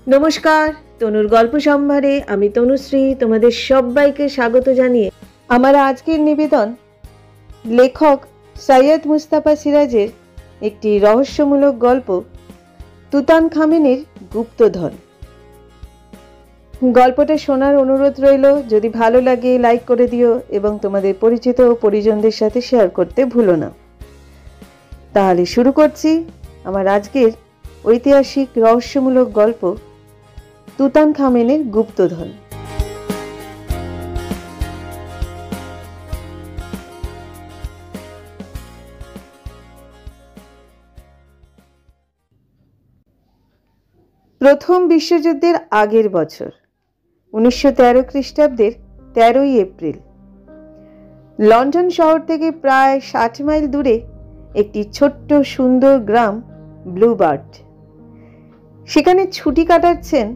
নমস্কার, তনুর গল্প সম্ভারে আমি তনুশ্রী তোমাদের সবাইকে স্বাগত জানিয়ে আমার আজকের নিবেদন লেখক সৈয়দ মুস্তাফা সিরাজের একটি রহস্যমূলক গল্প তুতানখামেনের গুপ্তধন। গল্পটা শোনার অনুরোধ রইল। যদি ভালো লাগে লাইক করে দিও এবং তোমাদের পরিচিত ও পরিজনদের সাথে শেয়ার করতে ভুলো না। তাহলে শুরু করছি আমার আজকের ঐতিহাসিক রহস্যমূলক গল্প তুতানখামেনের গুপ্তধন। প্রথম বিশ্বযুদ্ধের আগের বছর 1913 খ্রিস্টাব্দের 13ই এপ্রিল লন্ডন শহর থেকে প্রায় 60 মাইল দূরে একটি ছোট্ট সুন্দর গ্রাম ব্লুবার্ট। সেখানে ছুটি কাটাচ্ছেন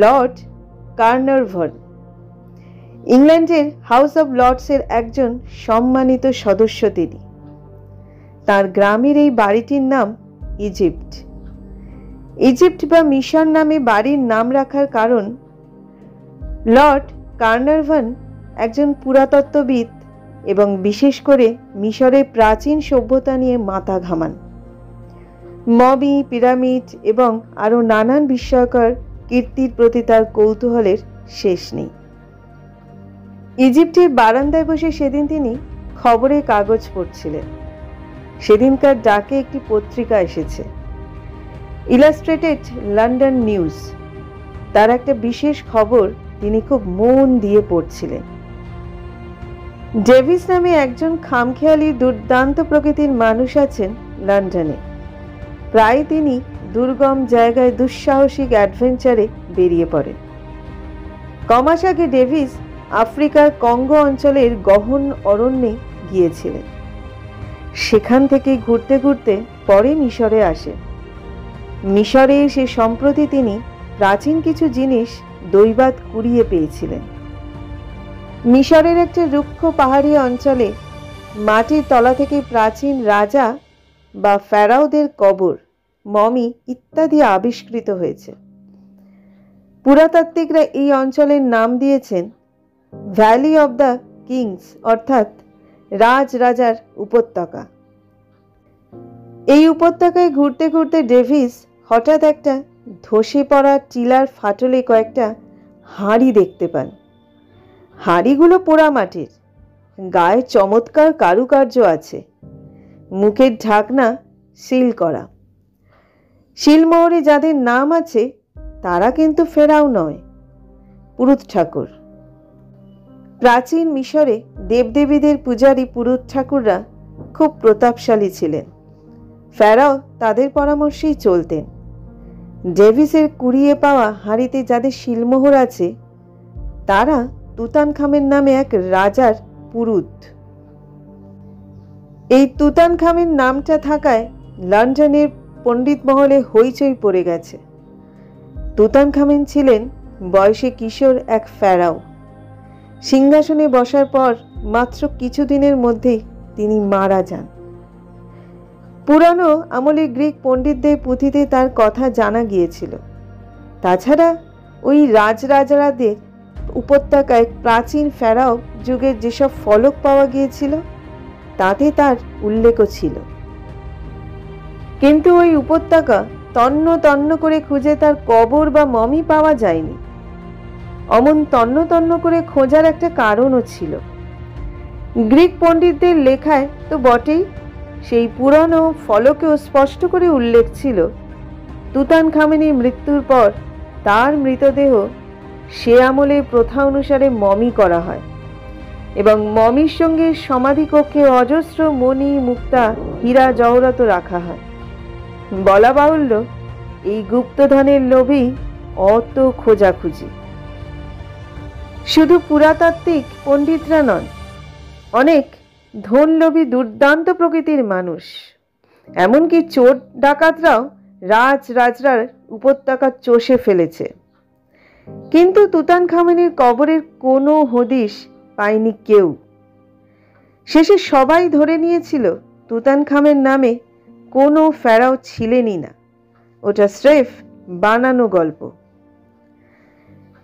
লর্ড কার্নারভন, ইংল্যান্ডের হাউস অব লর্ডসের একজন সম্মানিত সদস্য তিনি। তার গ্রামের এই বাড়িটির নাম ইজিপ্ট। ইজিপ্ট বা মিশর নামে বাড়ির নাম রাখার কারণ, লর্ড কার্নারভন একজন পুরাতত্ত্ববিদ এবং বিশেষ করে মিশরের প্রাচীন সভ্যতা নিয়ে মাথা ঘামান। মমি, পিরামিড এবং আরও নানান বিস্ময়কর কীর্তির প্রতি তার কৌতূহলের শেষ নেই। ইজিপ্টের বারান্দায় বসে সেদিন তিনি খবরের কাগজ পড়ছিলেন। সেদিনকার ডাকে একটি পত্রিকা এসেছে, ইলাস্ট্রেটেড লন্ডন নিউজ। তার একটা বিশেষ খবর তিনি খুব মন দিয়ে পড়ছিলেন। ডেভিস নামে একজন খামখেয়ালি দুর্দান্ত প্রকৃতির মানুষ আছেন লন্ডনে। প্রায় তিনি দুর্গম জায়গায় দুঃসাহসিক অ্যাডভেঞ্চারে বেরিয়ে পড়েন। কমাস আগে ডেভিস আফ্রিকার কঙ্গো অঞ্চলের গহন অরণ্যে গিয়েছিলেন। সেখান থেকে ঘুরতে ঘুরতে পরে মিশরে আসেন। মিশরে এসে সম্প্রতি তিনি প্রাচীন কিছু জিনিস দৈবাত কুড়িয়ে পেয়েছিলেন। মিশরের একটি রুক্ষ পাহাড়ি অঞ্চলে মাটির তলা থেকে প্রাচীন রাজা বা ফেরাওদের কবর, মমি ইত্যাদি আবিষ্কৃত হয়েছে। পুরাতাত্ত্বিকরা এই অঞ্চলের নাম দিয়েছেন ভ্যালি অব দ্য কিংস, অর্থাৎ রাজার উপত্যকা। এই উপত্যকায় ঘুরতে ঘুরতে ডেভিস হঠাৎ একটা ধসে পড়া টিলার ফাটলে কয়েকটা হাঁড়ি দেখতে পান। হাঁড়িগুলো পোড়া মাটির, গায়ে চমৎকার কারুকার্য আছে, মুখের ঢাকনা সিল করা। শিলমোহরে যাদের নাম আছে তারা কিন্তু ফেরাও নয়, পুরুত ঠাকুর। প্রাচীন মিশরে দেবদেবীদের পূজারী পুরুত ঠাকুররা খুব প্রতাপশালী ছিলেন। ফেরাও তাদের পরামর্শেই চলতেন। ডেভিসের কুড়িয়ে পাওয়া হাঁড়িতে যাদের শিলমোহর আছে তারা তুতানখামেন নামে এক রাজার পুরুত। এই তুতানখামেন নামটা থাকায় লন্ডনের পণ্ডিত মহলে হইচই পড়ে গেছে। তুতানখামেন ছিলেন বয়সে কিশোর এক ফেরাও। সিংহাসনে বসার পর মাত্র কিছুদিনের মধ্যেই তিনি মারা যান। পুরানো আমলে গ্রিক পণ্ডিতদের পুঁথিতে তার কথা জানা গিয়েছিল। তাছাড়া ওই রাজরাজাদের উপত্যকায় প্রাচীন ফেরাও যুগের যেসব ফলক পাওয়া গিয়েছিল তাতে তার উল্লেখও ছিল। কিন্তু ওই উপত্যকা তন্ন তন্ন করে খুঁজে তার কবর বা মমি পাওয়া যায়নি। অমন তন্ন তন্ন করে খোঁজার একটা কারণও ছিল। গ্রিক পণ্ডিতদের লেখায় তো বটেই, সেই পুরানো ফলকেও স্পষ্ট করে উল্লেখ ছিল তুতানখামেনের মৃত্যুর পর তার মৃতদেহ সে আমলের প্রথা অনুসারে মমি করা হয় এবং মমির সঙ্গে সমাধিকক্ষে অজস্র মণি, মুক্তা, হীরা জহরত রাখা হয়। বলা বাহুল্য এই গুপ্তধনের লোভেই অত খোঁজাখুঁজি। শুধু পুরাতাত্ত্বিক পণ্ডিতরা নন, অনেক ধনলোভী দুর্দান্ত প্রকৃতির মানুষ, এমনকি চোর ডাকাতরাও রাজরার উপত্যকা চষে ফেলেছে। কিন্তু তুতানখামেনের কবরের কোনো হদিশ পায়নি কেউ। শেষে সবাই ধরে নিয়েছিল তুতানখামেন নামে কোনো ফেরাও ছিলেনই না, ওটা স্রেফ বানানো গল্প।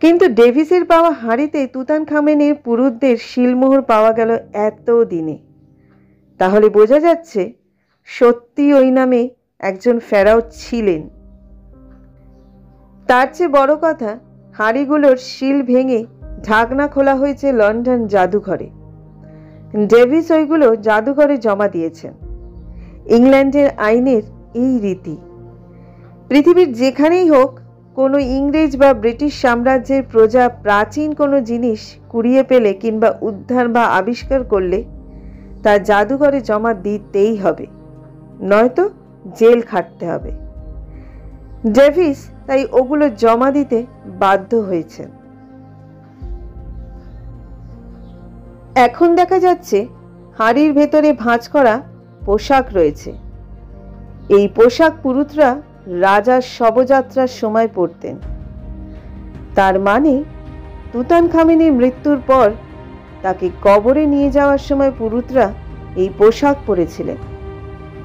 কিন্তু ডেভিসের পাওয়া হাঁড়িতে তুতানখামেনের পুরুতদের শিলমোহর পাওয়া গেল এত দিনে। তাহলে বোঝা যাচ্ছে সত্যি ওই নামে একজন ফেরাও ছিলেন। তার চেয়ে বড় কথা, হাঁড়িগুলোর শিল ভেঙে ঢাকনা খোলা হয়েছে লন্ডন জাদুঘরে। ডেভিস ওইগুলো জাদুঘরে জমা দিয়েছেন। ইংল্যান্ডের আইনের এই রীতি। পৃথিবীর যেখানেই হোক, কোনো ইংরেজ বা ব্রিটিশ সাম্রাজ্যের প্রজা প্রাচীন কোনো জিনিস কুড়িয়ে পেলে কিংবা উদ্ধার বা আবিষ্কার করলে তা জাদুঘরে জমা দিতেই হবে, নয়তো জেল খাটতে হবে। ডেভিস তাই ওগুলো জমা দিতে বাধ্য হয়েছেন। এখন দেখা যাচ্ছে হাঁড়ির ভেতরে ভাঁজ করা পোশাক রয়েছে। এই পোশাক পুরুতরা রাজার শবযাত্রার সময় পরতেন। তার মানে তুতানখামেনের মৃত্যুর পর তাকে কবরে নিয়ে যাওয়ার সময় পুরুতরা এই পোশাক পরেছিলেন।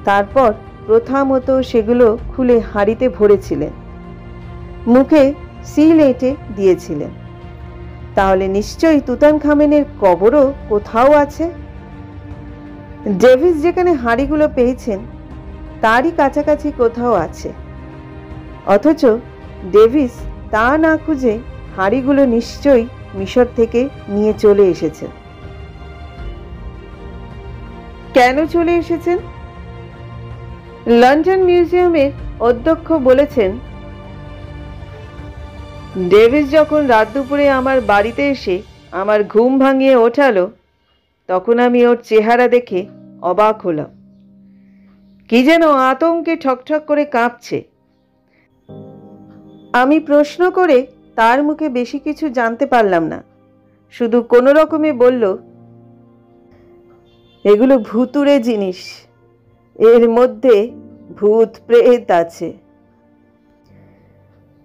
তারপর প্রথা মতো সেগুলো খুলে হাঁড়িতে ভরেছিলেন, মুখে সিল এঁটে দিয়েছিলেন। তাহলে নিশ্চয়ই তুতানখামেনের কবরও কোথাও আছে। ডেভিস যেখানে হাঁড়িগুলো পেয়েছেন তারই কাছাকাছি কোথাও আছে, অথচ ডেভিস তা না খুঁজে হাঁড়িগুলো নিশ্চয়ই মিশর থেকে নিয়ে চলে এসেছেন। কেন চলে এসেছেন? লন্ডন মিউজিয়ামের অধ্যক্ষ বলেছেন, ডেভিস যখন রাত দুপুরে আমার বাড়িতে এসে আমার ঘুম ভাঙিয়ে ওঠালো, তখন আমি ওর চেহারা দেখে অবাক হলাম। কি যেন আতঙ্কে ঠকঠক করে কাঁপছে। আমি প্রশ্ন করে তার মুখে বেশি কিছু জানতে পারলাম না, শুধু কোনো রকমে বলল, এগুলো ভুতুড়ে জিনিস, এর মধ্যে ভূত প্রেত আছে।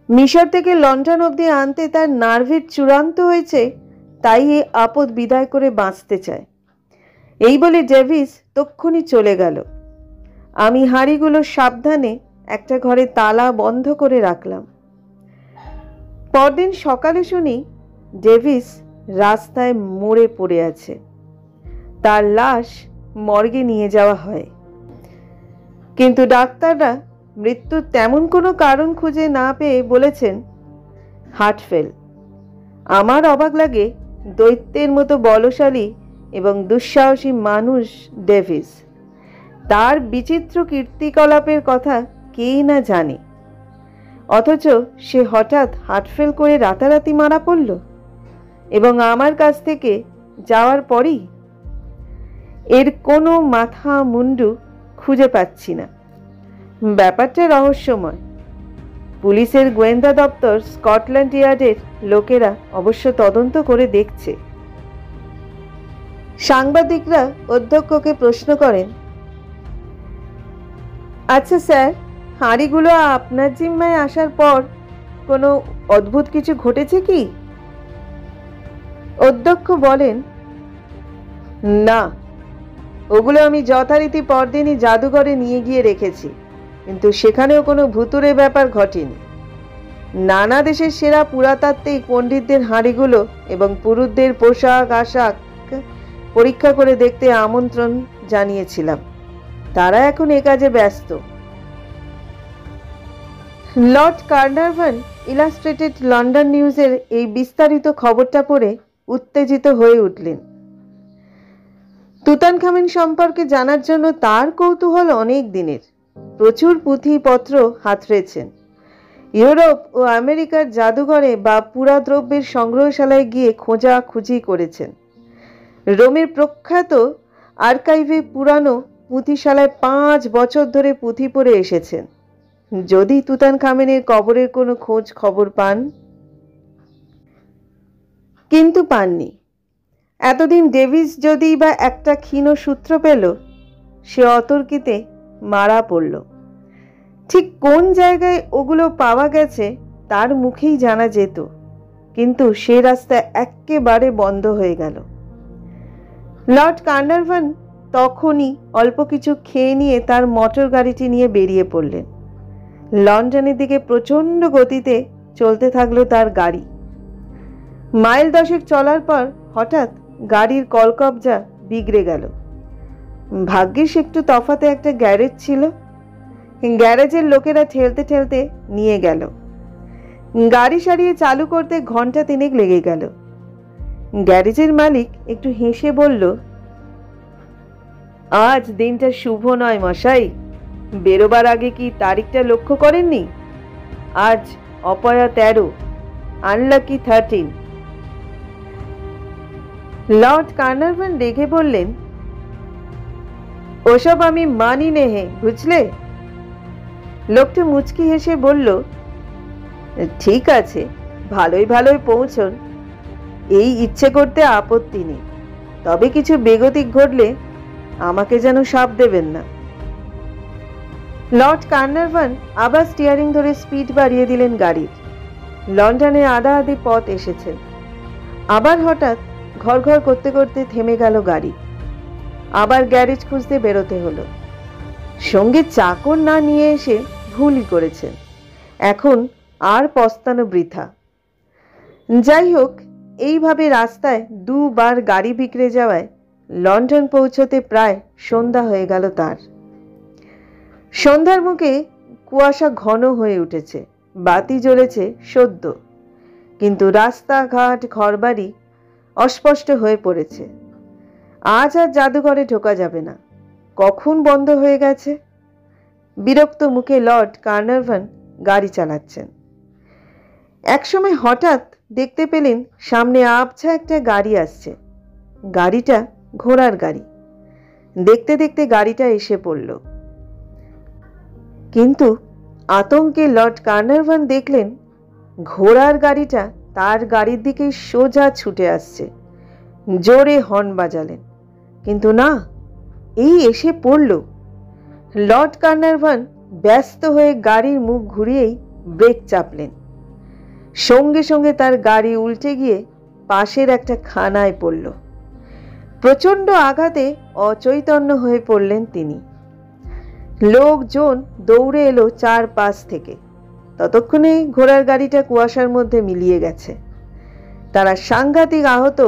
মিশর থেকে লন্ডন অবধি আনতে তার নার্ভের চূড়ান্ত হয়েছে, তাই এ আপদ বিদায় করে বাঁচতে চায়। এই বলে ডেভিস তক্ষুনি চলে গেল। আমি হাঁড়িগুলো সাবধানে একটা ঘরে তালা বন্ধ করে রাখলাম। পরদিন সকালে শুনি ডেভিস রাস্তায় মরে পড়ে আছে। তার লাশ মর্গে নিয়ে যাওয়া হয়, কিন্তু ডাক্তাররা মৃত্যুর তেমন কোনো কারণ খুঁজে না পেয়ে বলেছেন হার্ট ফেল। আমার অবাক লাগে দৈত্যের মতো বলশালী এবং দুঃসাহসী মানুষ ডেভিস। তার বিচিত্র কীর্তিকলাপের কথা কেই না জানে, অথচ সে হঠাৎ হার্টফেল করে রাতারাতি মারা পড়ল, এবং আমার কাছ থেকে যাওয়ার পরই। এর কোনো মাথা মুন্ডু খুঁজে পাচ্ছি না। ব্যাপারটা রহস্যময়। পুলিশের গোয়েন্দা দপ্তর স্কটল্যান্ড ইয়ার্ডের লোকেরা অবশ্য তদন্ত করে দেখছে। সাংবাদিকরা অধ্যক্ষকে প্রশ্ন করেন, আচ্ছা স্যার, হাঁড়িগুলো আপনার জিম্মায় আসার পর কোনো অদ্ভুত কিছু ঘটেছে কি? অধ্যক্ষ বলেন, না, ওগুলো আমি যথারীতি পরদিনই জাদুঘরে নিয়ে গিয়ে রেখেছি, কিন্তু সেখানেও কোনো ভুতুড়ে ব্যাপার ঘটেনি। নানা দেশের সেরা পুরাতাত্ত্বিক পণ্ডিতদের হাঁড়িগুলো এবং পুরুতদের পোশাক আশাক পরীক্ষা করে দেখতে আমন্ত্রণ জানিয়েছিলাম। তারা এখন এ কাজে ব্যস্ত। লর্ড কার্নারভান ইলাস্ট্রেটেড লন্ডন নিউজের এই বিস্তারিত খবরটা পড়ে উত্তেজিত হয়ে উঠলেন। তুতানখামেন সম্পর্কে জানার জন্য তার কৌতূহল অনেক দিনের। প্রচুর পুঁথিপত্র হাতড়েছেন। ইউরোপ ও আমেরিকার জাদুঘরে বা পুরাদ্রব্যের সংগ্রহশালায় গিয়ে খোঁজাখুঁজি করেছেন। রোমের প্রখ্যাত আর্কাইভে পুরানো পুঁথিশালায় 5 বছর ধরে পুঁথি পড়ে এসেছেন, যদি তুতানখামেনের কবরের কোনো খোঁজ খবর পান। কিন্তু পাননি। এতদিন ডেভিস যদি বা একটা ক্ষীণ সূত্র পেল, সে অতর্কিতে মারা পড়ল। ঠিক কোন জায়গায় ওগুলো পাওয়া গেছে তার মুখেই জানা যেত, কিন্তু সে রাস্তা একেবারে বন্ধ হয়ে গেল। লর্ড কার্নারভান তখনই অল্প কিছু খেয়ে নিয়ে তার মোটর গাড়িটি নিয়ে বেরিয়ে পড়লেন। লন্ডনের দিকে প্রচণ্ড গতিতে চলতে থাকলো তার গাড়ি। মাইল 10 চলার পর হঠাৎ গাড়ির কলকবজা বিগড়ে গেল। ভাগ্যিস একটু তফাতে একটা গ্যারেজ ছিল। গ্যারেজের লোকেরা ঠেলতে ঠেলতে নিয়ে গেল। গাড়ি সারিয়ে চালু করতে ঘন্টা 3 লেগে গেল। গ্যারেজের মালিক একটু হেসে বলল, আজ দিনটা শুভ নয় মশাই, বেরোবার আগে কি তারিখটা লক্ষ্য করেননি? আজ অপয়া 13, আনলাকি 13। লর্ড কার্নারভন রেগে বললেন, ওসব আমি মানি নে হে, বুঝলে? লোকটা মুচকি হেসে বলল, ঠিক আছে, ভালোই ভালোই পৌঁছন, এই ইচ্ছে করতে আপত্তি নেই, তবে কিছু বেগতিক ঘটলে আমাকে যেন সাপ দেবেন না। লর্ড কার্নারভন আবার স্টিয়ারিং ধরে স্পিড বাড়িয়ে দিলেন গাড়ির। লন্ডনে আধা আধি পথ এসেছেন। আবার হঠাৎ ঘর ঘর করতে করতে থেমে গেল গাড়ি। আবার গ্যারেজ খুঁজতে বেরোতে হলো। সঙ্গে চাকর না নিয়ে এসে ভুলই করেছেন, এখন আর পস্তানো বৃথা। যাই হোক, এইভাবে রাস্তায় 2 বার গাড়ি বিগড়ে যাওয়ায় লন্ডন পৌঁছতে প্রায় সন্ধ্যা হয়ে গেল তার। সন্ধ্যার মুখে কুয়াশা ঘন হয়ে উঠেছে, বাতি জ্বলেছে সদ্য, কিন্তু রাস্তাঘাট ঘরবাড়ি অস্পষ্ট হয়ে পড়েছে। আজ আর জাদুঘরে ঢোকা যাবে না, কখন বন্ধ হয়ে গেছে। বিরক্ত মুখে লর্ড কার্নারভন গাড়ি চালাচ্ছেন। একসময় হঠাৎ দেখতে পেলেন সামনে আবছা একটা গাড়ি আসছে। গাড়িটা ঘোড়ার গাড়ি। দেখতে দেখতে গাড়িটা এসে পড়ল, কিন্তু আতঙ্কে লর্ড কার্নারভন দেখলেন ঘোড়ার গাড়িটা তার গাড়ির দিকে সোজা ছুটে আসছে। জোরে হর্ন বাজালেন, কিন্তু না, এই এসে পড়ল। লর্ড কার্নারভন ব্যস্ত হয়ে গাড়ির মুখ ঘুরিয়েই ব্রেক চাপলেন। সঙ্গে সঙ্গে তার গাড়ি উল্টে গিয়ে পাশের একটা খানায় পড়ল। প্রচণ্ড আঘাতে অচৈতন্য হয়ে পড়লেন তিনি। লোকজন দৌড়ে এলো চারপাশ থেকে। ততক্ষণে ঘোড়ার গাড়িটা কুয়াশার মধ্যে মিলিয়ে গেছে। তারা সাংঘাতিক আহত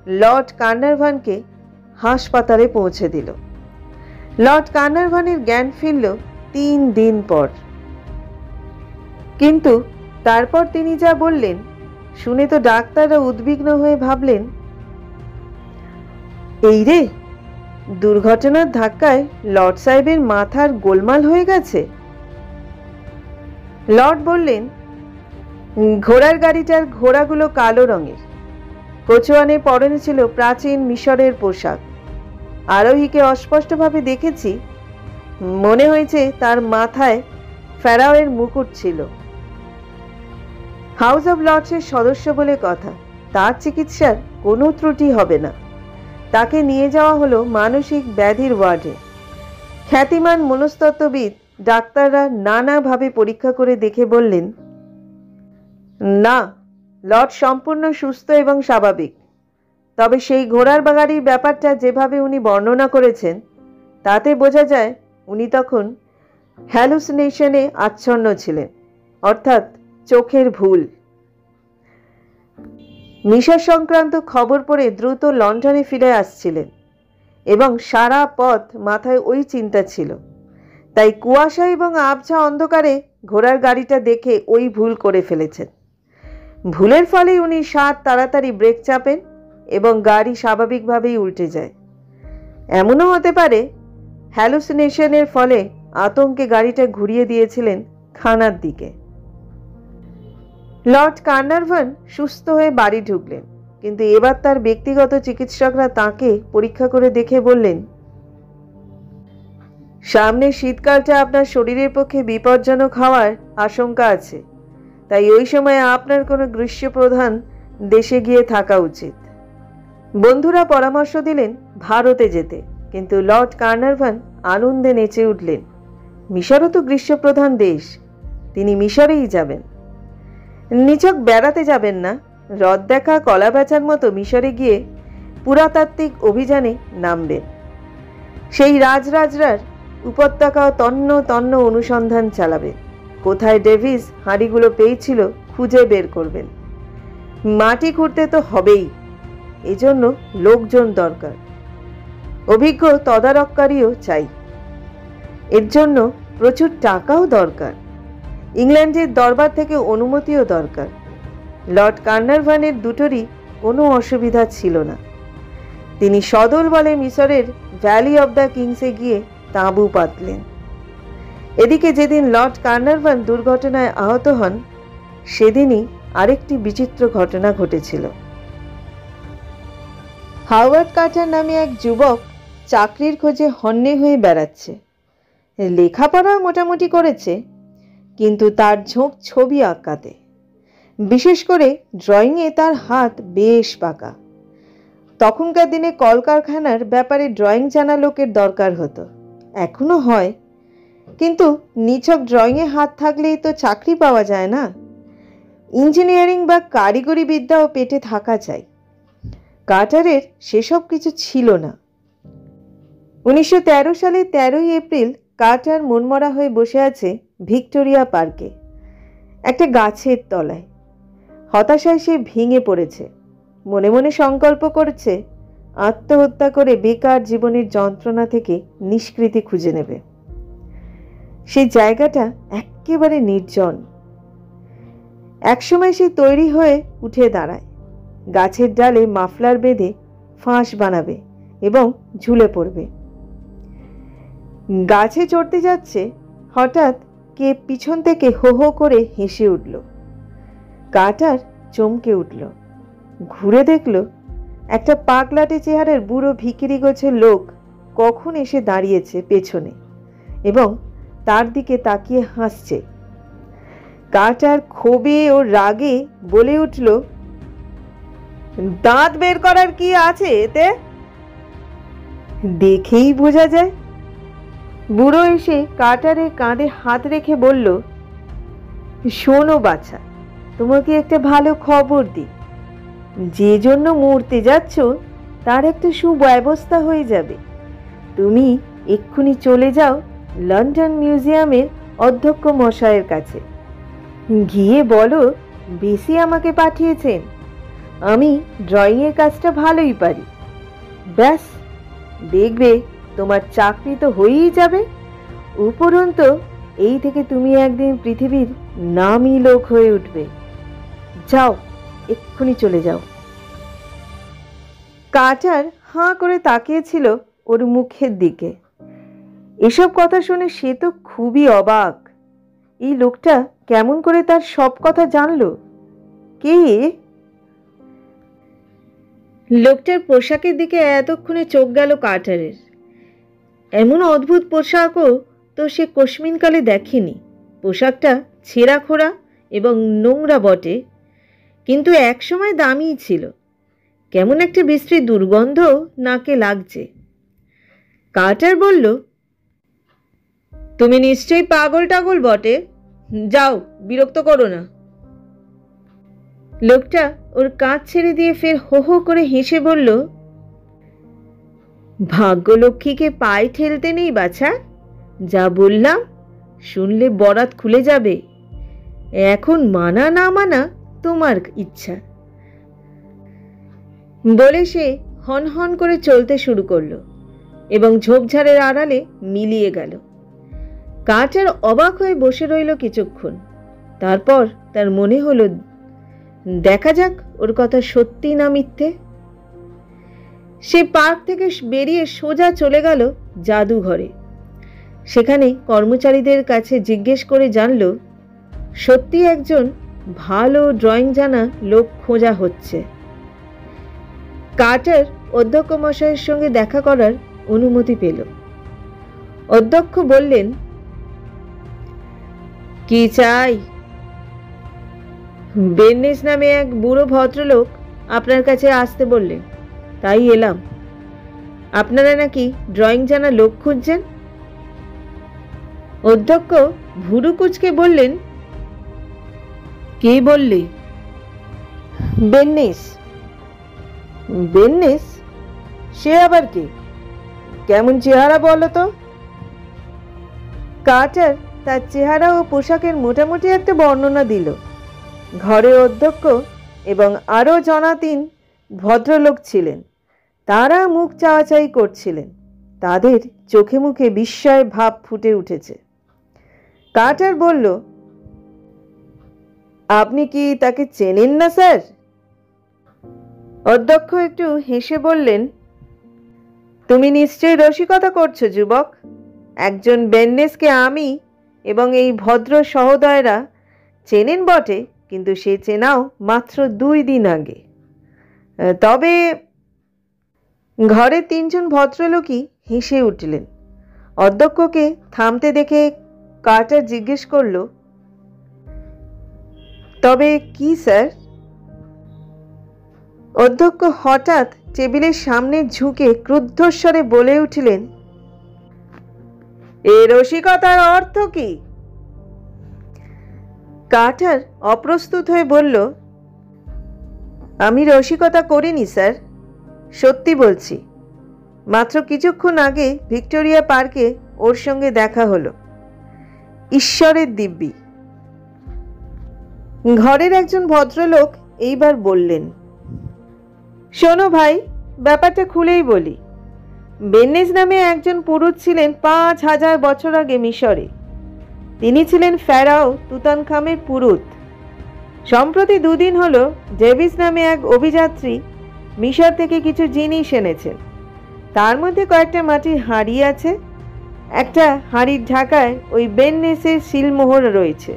লর্ড কার্নারভনকে হাসপাতালে পৌঁছে দিল। লর্ড কার্নারভনের জ্ঞান ফিরল 3 দিন পর। কিন্তু তারপর তিনি যা বললেন শুনে তো ডাক্তাররা উদ্বিগ্ন হয়ে ভাবলেন, এই রে, দুর্ঘটনার ধাক্কায় লর্ড সাহেবের মাথার গোলমাল হয়ে গেছে। লর্ড বললেন, ঘোড়ার গাড়িটার ঘোড়াগুলো কালো রঙের। কোচওয়ানের পরনে ছিল প্রাচীন মিশরের পোশাক। আরোহীকে অস্পষ্টভাবে দেখেছি, মনে হয়েছে তার মাথায় ফেরাওয়ের মুকুট ছিল। হাউস অব লর্ডসের সদস্য বলে কথা, তার চিকিৎসার কোনো ত্রুটি হবে না। তাকে নিয়ে যাওয়া হলো মানসিক ব্যাধির ওয়ার্ডে। খ্যাতিমান মনস্তত্ত্ববিদ ডাক্তাররা নানাভাবে পরীক্ষা করে দেখে বললেন, না, লর্ড সম্পূর্ণ সুস্থ এবং স্বাভাবিক। তবে সেই ঘোড়ার গাড়ির ব্যাপারটা যেভাবে উনি বর্ণনা করেছেন তাতে বোঝা যায় উনি তখন হ্যালুসিনেশনে আচ্ছন্ন ছিলেন, অর্থাৎ চোখের ভুল। মিশর সংক্রান্ত খবর পড়ে দ্রুত লন্ডনে ফিরে আসছিলেন এবং সারা পথ মাথায় ওই চিন্তা ছিল। তাই কুয়াশা এবং আবছা অন্ধকারে ঘোড়ার গাড়িটা দেখে ওই ভুল করে ফেলেছেন। ভুলের ফলে উনি তাড়াতাড়ি ব্রেক চাপেন এবং গাড়ি স্বাভাবিকভাবেই উল্টে যায়। এমনও হতে পারে হ্যালুসিনেশনের ফলে আতঙ্কে গাড়িটা ঘুরিয়ে দিয়েছিলেন খানার দিকে। লর্ড কার্নারভন সুস্থ হয়ে বাড়ি ঢুকলেন, কিন্তু এবার তার ব্যক্তিগত চিকিৎসকরা তাকে পরীক্ষা করে দেখে বললেন, সামনে শীতকালটা আপনার শরীরের পক্ষে বিপজ্জনক হওয়ার আশঙ্কা আছে, তাই ওই সময় আপনার কোনো গ্রীষ্মপ্রধান দেশে গিয়ে থাকা উচিত। বন্ধুরা পরামর্শ দিলেন ভারতে যেতে, কিন্তু লর্ড কার্নারভন আনন্দে নেচে উঠলেন। মিশরও তো গ্রীষ্মপ্রধান দেশ, তিনি মিশরেই যাবেন। নিছক বেড়াতে যাবেন না, হ্রদ দেখা কলা বেচার মতো মিশরে গিয়ে পুরাতাত্ত্বিক অভিযানে নামবেন। সেই রাজরাজরার উপত্যকা তন্ন তন্ন অনুসন্ধান চালাবেন। কোথায় ডেভিস হাঁড়িগুলো পেয়েছিল খুঁজে বের করবেন। মাটি খুঁড়তে তো হবেই, এজন্য লোকজন দরকার, অভিজ্ঞ তদারককারীও চাই। এর জন্য প্রচুর টাকাও দরকার, ইংল্যান্ডের দরবার থেকে অনুমতিও দরকার। লর্ড কার্নারভানের দুটোরই কোনো অসুবিধা ছিল না। তিনি সদল বলে মিশরের ভ্যালি অব দ্য কিংসে গিয়ে তাঁবু পাতলেন। এদিকে যেদিন লর্ড কার্নারভান দুর্ঘটনায় আহত হন, সেদিনই আরেকটি বিচিত্র ঘটনা ঘটেছিল। হাওয়ার্ড কার্টার নামে এক যুবক চাকরির খোঁজে হন্যে হয়ে বেড়াচ্ছে। লেখাপড়া মোটামুটি করেছে, কিন্তু তার ঝোঁক ছবি আঁকাতে, বিশেষ করে ড্রয়িংয়ে তার হাত বেশ পাকা। তখনকার দিনে কলকারখানার ব্যাপারে ড্রয়িং জানা লোকের দরকার হতো, এখনো হয়, কিন্তু নিছক ড্রয়িংয়ে হাত থাকলেই তো চাকরি পাওয়া যায় না। ইঞ্জিনিয়ারিং বা কারিগরি বিদ্যাও পেটে থাকা চাই। কার্টারের সেসব কিছু ছিল না। 1913 সালে 13ই এপ্রিল কার্টার মনমরা হয়ে বসে আছে ভিক্টোরিয়া পার্কে, একটা গাছের তলায়। হতাশায় সে ভেঙে পড়েছে। মনে মনে সংকল্প করেছে আত্মহত্যা করে বেকার জীবনের যন্ত্রণা থেকে নিষ্কৃতি খুঁজে নেবে। সেই জায়গাটা একেবারে নির্জন। একসময় সে তৈরি হয়ে উঠে দাঁড়ায়, গাছের ডালে মাফলার বেঁধে ফাঁস বানাবে এবং ঝুলে পড়বে। গাছে চড়তে যাচ্ছে, হঠাৎ কে পিছন থেকে হো হো করে হেসে উঠল। কার্টার চমকে উঠল, ঘুরে দেখল একটা পাগলাটে চেহারার বুড়ো ভিখিরি গোছের লোক কখন এসে দাঁড়িয়েছে পেছনে এবং তার দিকে তাকিয়ে হাসছে। কার্টার ক্ষোভে ও রাগে বলে উঠল, দাঁত বের করার কি আছে এতে? দেখেই বোঝা যায়। বুড়ো এসে কার্টারের কাঁধে হাত রেখে বলল, শোনো বাছা, তোমাকে একটা ভালো খবর দিই। যে জন্য মরতে যাচ্ছ তার একটা সুব্যবস্থা হয়ে যাবে। তুমি এক্ষুনি চলে যাও লন্ডন মিউজিয়ামের অধ্যক্ষ মশাইয়ের কাছে, গিয়ে বলো বেশি আমাকে পাঠিয়েছেন, আমি ড্রয়িংয়ের কাজটা ভালোই পারি। ব্যাস, দেখবে তোমার চাকরি তো হয়েই যাবে। উপরন্ত এই থেকে তুমি একদিন পৃথিবীর নামী লোক হয়ে উঠবে। যাও, এক্ষুনি চলে যাও। কার্টার হাঁ করে তাকিয়েছিল ওর মুখের দিকে। এসব কথা শুনে সে তো খুবই অবাক। এই লোকটা কেমন করে তার সব কথা জানলো? কে? লোকটার পোশাকের দিকে এতক্ষণে চোখ গেল কার্টারের। এমন অদ্ভুত পোশাকও তো সে কোশমিনকালে দেখেনি। পোশাকটা ছেঁড়া খোড়া এবং নোংরা বটে, কিন্তু একসময় দামিই ছিল। কেমন একটা বিশ্রী দুর্গন্ধ নাকে লাগছে। কার্টার বলল, তুমি নিশ্চয়ই পাগল টাগল বটে, যাও, বিরক্ত করো না। লোকটা ওর কাঁধ ছেড়ে দিয়ে ফের হো হো করে হেসে বলল, ভাগ্যলক্ষ্মীকে পায়ে ঠেলতে নেই বাছা, যা বললাম শুনলে বরাত খুলে যাবে। এখন মানা না মানা তোমার ইচ্ছা। বলে সে হন হন করে চলতে শুরু করলো এবং ঝোপঝাড়ের আড়ালে মিলিয়ে গেল। কার্টার অবাক হয়ে বসে রইল কিছুক্ষণ। তারপর তার মনে হলো, দেখা যাক ওর কথা সত্যি না মিথ্যে। সে পার্ক থেকে বেরিয়ে সোজা চলে গেল জাদুঘরে। সেখানে কর্মচারীদের কাছে জিজ্ঞেস করে জানল, সত্যি একজন ভালো ড্রয়িং জানা লোক খোঁজা হচ্ছে। কার্টার অধ্যক্ষ মশাইয়ের সঙ্গে দেখা করার অনুমতি পেল। অধ্যক্ষ বললেন, কি চাই? বেন্নেস নামে এক বুড়ো ভদ্রলোক আপনার কাছে আসতে বললেন, তাই এলাম। আপনারা নাকি ড্রয়িং জানা লোক খুঁজছেন? অধ্যক্ষ ভুরু কুঁচকে বললেন, কে বললে? বেন্নেস। বেন্নেস? সে আবার কে? কেমন চেহারা বলো তো? কার্টার তার চেহারা ও পোশাকের মোটামুটি একটা বর্ণনা দিল। ঘরে অধ্যক্ষ এবং আরও জনা 3 ভদ্রলোক ছিলেন। তারা মুখ চাওয়াচাই করছিলেন। তাদের চোখে মুখে বিস্ময় ভাব ফুটে উঠেছে। কার্টার বলল, আপনি কি তাকে চেনেন না স্যার? অধ্যক্ষ একটু হেসে বললেন, তুমি নিশ্চয়ই রসিকতা করছো যুবক। একজন বেননেসকে আমি এবং এই ভদ্র সহোদয়রা চেনেন বটে, কিন্তু সে চেনাও মাত্র 2 দিন আগে। তবে ঘরের 3 জন ভদ্রলোকই হেসে উঠলেন। অধ্যক্ষকে থামতে দেখে কার্টার জিজ্ঞেস করল, তবে কি স্যার? অধ্যক্ষ হঠাৎ টেবিলের সামনে ঝুঁকে ক্রুদ্ধস্বরে বলে উঠলেন, এ রসিকতার অর্থ কি? কার্টার অপ্রস্তুত হয়ে বলল, আমি রসিকতা করিনি স্যার, সত্যি বলছি। মাত্র কিছুক্ষণ আগে ভিক্টোরিয়া পার্কে ওর সঙ্গে দেখা হলো। ঈশ্বরের দিব্যি। ঘরের একজন ভদ্রলোক এইবার বললেন, শোনো ভাই, ব্যাপারটা খুলেই বলি। বেননেস নামে একজন পুরুষ ছিলেন 5000 বছর আগে মিশরে। তিনি ছিলেন ফেরাও তুতানখামের পুরুত। সম্প্রতি 2 দিন হলো ডেভিস নামে এক অভিযাত্রী মিশর থেকে কিছু জিনিস এনেছেন। তার মধ্যে কয়েকটা মাটির হাঁড়ি আছে। একটা হাঁড়ির ঢাকায় ওই বেননেসের সিলমোহর রয়েছে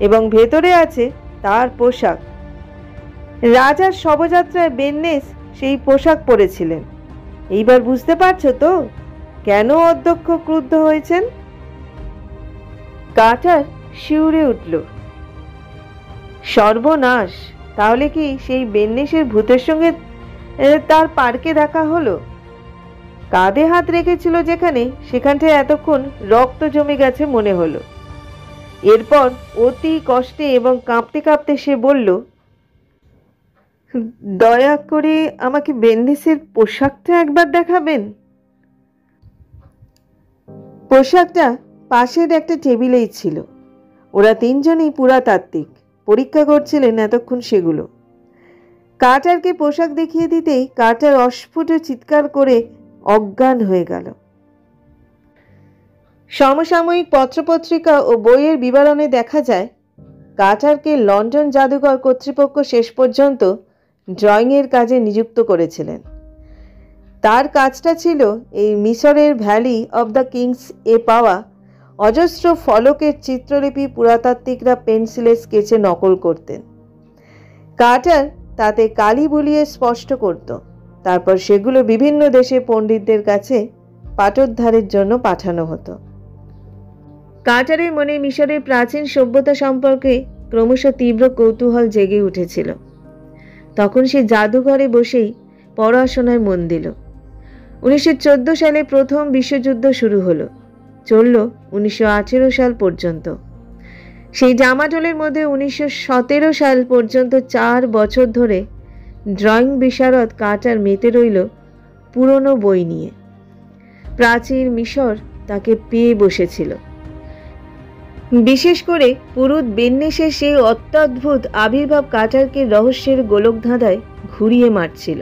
এবং ভেতরে আছে তার পোশাক। রাজার শবযাত্রায় বেননেস সেই পোশাক পরেছিলেন। এইবার বুঝতে পারছো তো কেন অধ্যক্ষ ক্রুদ্ধ হয়েছেন? কার্টার শিউরে উঠল। সর্বনাশ! তাহলে কি সেই বেননেসের ভূতের সঙ্গে তার পার্কে দেখা হলো? কাঁধে হাত রেখেছিল যেখানে, সেখানটায় এতক্ষণ রক্ত জমে গেছে মনে হলো। এরপর অতি কষ্টে এবং কাঁপতে কাঁপতে সে বলল, দয়া করে আমাকে বেননেসের পোশাকটা একবার দেখাবেন। পোশাকটা পাশের একটা টেবিলেই ছিল। ওরা 3 জনই পুরাতাত্ত্বিক, পরীক্ষা করছিলেন এতক্ষণ সেগুলো। কার্টারকে পোশাক দেখিয়ে দিতেই কার্টার অস্ফুট চিৎকার করে অজ্ঞান হয়ে গেল। সমসাময়িক পত্রপত্রিকা ও বইয়ের বিবরণে দেখা যায়, কার্টারকে লন্ডন জাদুঘর কর্তৃপক্ষ শেষ পর্যন্ত ড্রয়িংয়ের কাজে নিযুক্ত করেছিলেন। তার কাজটা ছিল এই মিশরের ভ্যালি অব দ্য কিংস এ পাওয়া অজস্র ফলকের চিত্রলিপি পুরাতাত্ত্বিকরা পেন্সিলে স্কেচে নকল করতেন। কার্টার তাতে কালি বুলিয়ে স্পষ্ট করত। তারপর সেগুলো বিভিন্ন দেশে পণ্ডিতদের কাছে পাঠোদ্ধারের জন্য পাঠানো হতো। কার্টারের মনে মিশরের প্রাচীন সভ্যতা সম্পর্কে ক্রমশ তীব্র কৌতূহল জেগে উঠেছিল। তখন সে জাদুঘরে বসেই পড়াশোনায় মন দিল। 1914 সালে প্রথম বিশ্বযুদ্ধ শুরু হলো, চলল 1918 সাল পর্যন্ত। সেই জামাটোলের মধ্যে 1917 সাল পর্যন্ত 4 বছর ধরে ড্রয়িং বিশারদ কার্টার মেতে রইল পুরনো বই নিয়ে। প্রাচীন মিশর তাকে পেয়ে বসেছিল। বিশেষ করে পুরুত বেননেসের সেই অত্যদ্ভুত আবির্ভাব কার্টারকে রহস্যের গোলকধাঁধায় ঘুরিয়ে মারছিল।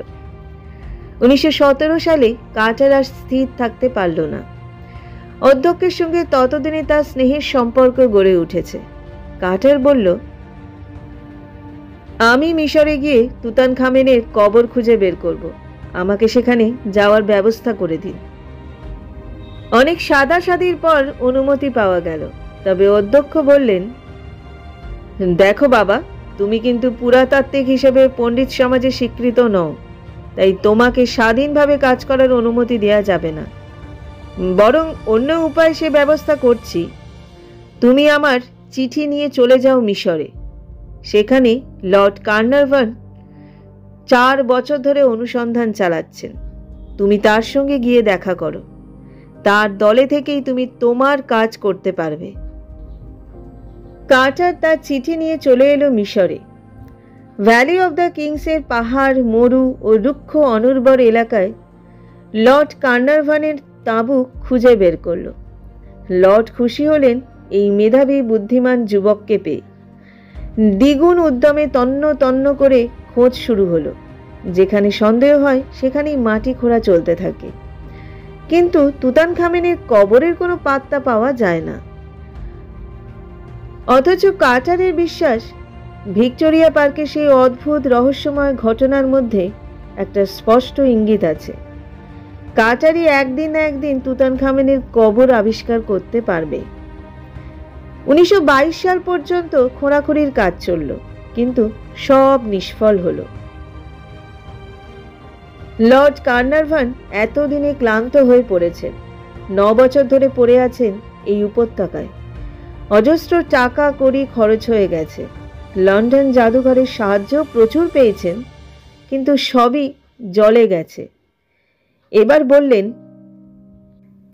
1917 সালে কার্টার আর স্থির থাকতে পারল না। অধ্যক্ষের সঙ্গে ততদিনে তার স্নেহের সম্পর্ক গড়ে উঠেছে। কার্টার বলল, আমি মিশরে গিয়ে তুতানখামেনের কবর খুঁজে বের করব। আমাকে সেখানে যাওয়ার ব্যবস্থা করে দিন। অনেক সাদাসাদির পর অনুমতি পাওয়া গেল। তবে অধ্যক্ষ বললেন, দেখো বাবা, তুমি কিন্তু পুরাতাত্ত্বিক হিসেবে পণ্ডিত সমাজে স্বীকৃত নও, তাই তোমাকে স্বাধীনভাবে কাজ করার অনুমতি দেওয়া যাবে না। বরং অন্য উপায় সে ব্যবস্থা করছি। তুমি আমার চিঠি নিয়ে চলে যাও মিশরে। সেখানে লর্ড কার্নারভান 4 বছর ধরে অনুসন্ধান চালাচ্ছেন। তুমি তার সঙ্গে গিয়ে দেখা করো। তার দলে থেকেই তুমি তোমার কাজ করতে পারবে। কার্টার তার চিঠি নিয়ে চলে এলো মিশরে। ভ্যালি অব দ্য কিংসের পাহাড়, মরু ও রুক্ষ অনুর্বর এলাকায় লর্ড কার্নারভানের তাঁবু খুঁজে বের করল। লর্ড খুশি হলেন এই মেধাবী বুদ্ধিমান যুবককে পেয়ে। দ্বিগুণ উদ্যমে তন্ন তন্ন করে খোঁজ শুরু হলো। যেখানে সন্দেহ হয় সেখানেই মাটি খোঁড়া চলতে থাকে, কিন্তু তুতানখামেনের কবরের কোনো পাত্তা পাওয়া যায় না। অথচ কার্টারের বিশ্বাস, ভিক্টোরিয়া পার্কে সেই অদ্ভুত রহস্যময় ঘটনার মধ্যে একটা স্পষ্ট ইঙ্গিত আছে। কার্টারই একদিন না একদিন তুতানখামেনের কবর আবিষ্কার করতে পারবে। 1922 সাল পর্যন্ত খোঁড়াখুড়ির কাজ চলল, কিন্তু সব নিষ্ফল হলো। লর্ড কার্নারভান এতদিনে ক্লান্ত হয়ে পড়েছেন। 9 বছর ধরে পড়ে আছেন এই উপত্যকায়। অজস্র টাকা কড়ি খরচ হয়ে গেছে। লন্ডন জাদুঘরের সাহায্য প্রচুর পেয়েছেন, কিন্তু সবই জলে গেছে। এবার বললেন,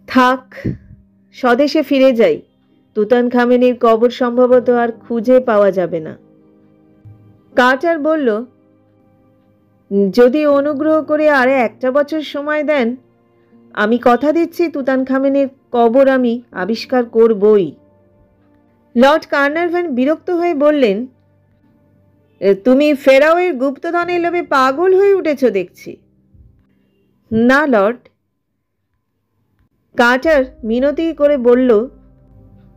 থাক, স্বদেশে ফিরে যাই। তুতানখামেনের কবর সম্ভবত আর খুঁজে পাওয়া যাবে না। কার্টার বলল, যদি অনুগ্রহ করে আরে একটা বছর সময় দেন, আমি কথা দিচ্ছি তুতানখামেনের কবর আমি আবিষ্কার করবই। লর্ড কার্নারভান বিরক্ত হয়ে বললেন, তুমি ফেরাওয়ের গুপ্তধনের লোভে পাগল হয়ে উঠেছ দেখছি। না লর্ড। কার্টার মিনতি করে বলল,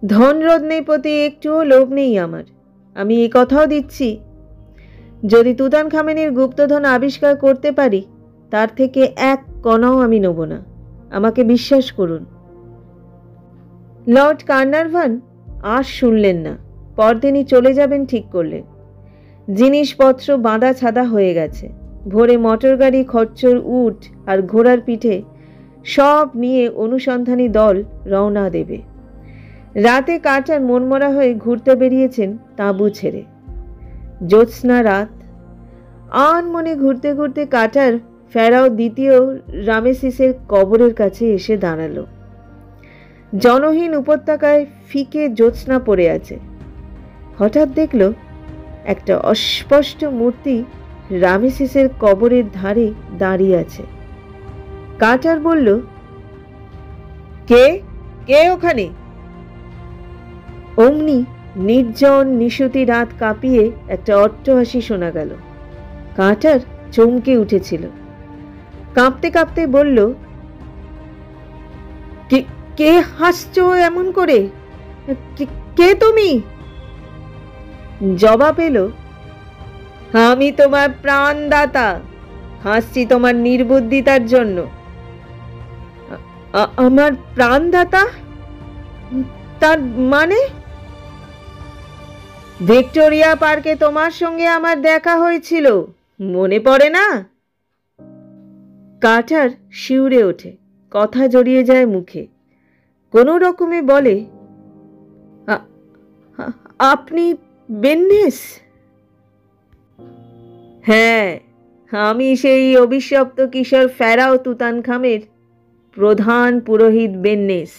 ধনরত্নের প্রতি একটুও লোভ নেই আমার। আমি এই কথাও দিচ্ছি, যদি তুতানখামেনের গুপ্তধন আবিষ্কার করতে পারি, তার থেকে এক কণাও আমি নেব না। আমাকে বিশ্বাস করুন। লর্ড কার্নারভান আর শুনলেন না। পরদিনই চলে যাবেন ঠিক করলেন। জিনিসপত্র বাঁধা ছাদা হয়ে গেছে। ভোরে মোটর গাড়ি, খচ্চর, উট আর ঘোড়ার পিঠে সব নিয়ে অনুসন্ধানী দল রওনা দেবে। রাতে কার্টার মনমরা হয়ে ঘুরতে বেরিয়েছেন তাঁবু ছেড়ে। জ্যোৎস্না রাত। আনমনে ঘুরতে ঘুরতে কার্টার ফেরাও দ্বিতীয় রামেসিসের কবরের কাছে এসে দাঁড়ালো। জনহীন উপত্যকায় ফিকে জ্যোৎস্না পড়ে আছে। হঠাৎ দেখল একটা অস্পষ্ট মূর্তি রামেসিসের কবরের ধারে দাঁড়িয়ে আছে। কার্টার বলল, কে কে ওখানে? অমনি নির্জন নিশুতি রাত কাঁপিয়ে একটা অট্টহাসি শোনা গেল। কার্টার চমকে উঠেছিল। কাঁপতে কাঁপতে বলল, কে হাসছো এমন করে? কে তুমি? জবাব এলো, আমি তোমার প্রাণদাতা। হাসছি তোমার নির্বুদ্ধিতার জন্য। আমার প্রাণদাতা? তার মানে? ভিক্টোরিয়া পার্কে তোমার সঙ্গে আমার দেখা হয়েছিল, মনে পড়ে না? কার্টার শিউরে ওঠে, কথা জড়িয়ে যায় মুখে। কোনো রকমে বলে, আপনি বেন্নেস? হ্যাঁ, আমি সেই অভিশপ্ত কিশোর ফেরাও তুতানখামের প্রধান পুরোহিত বেন্নেস।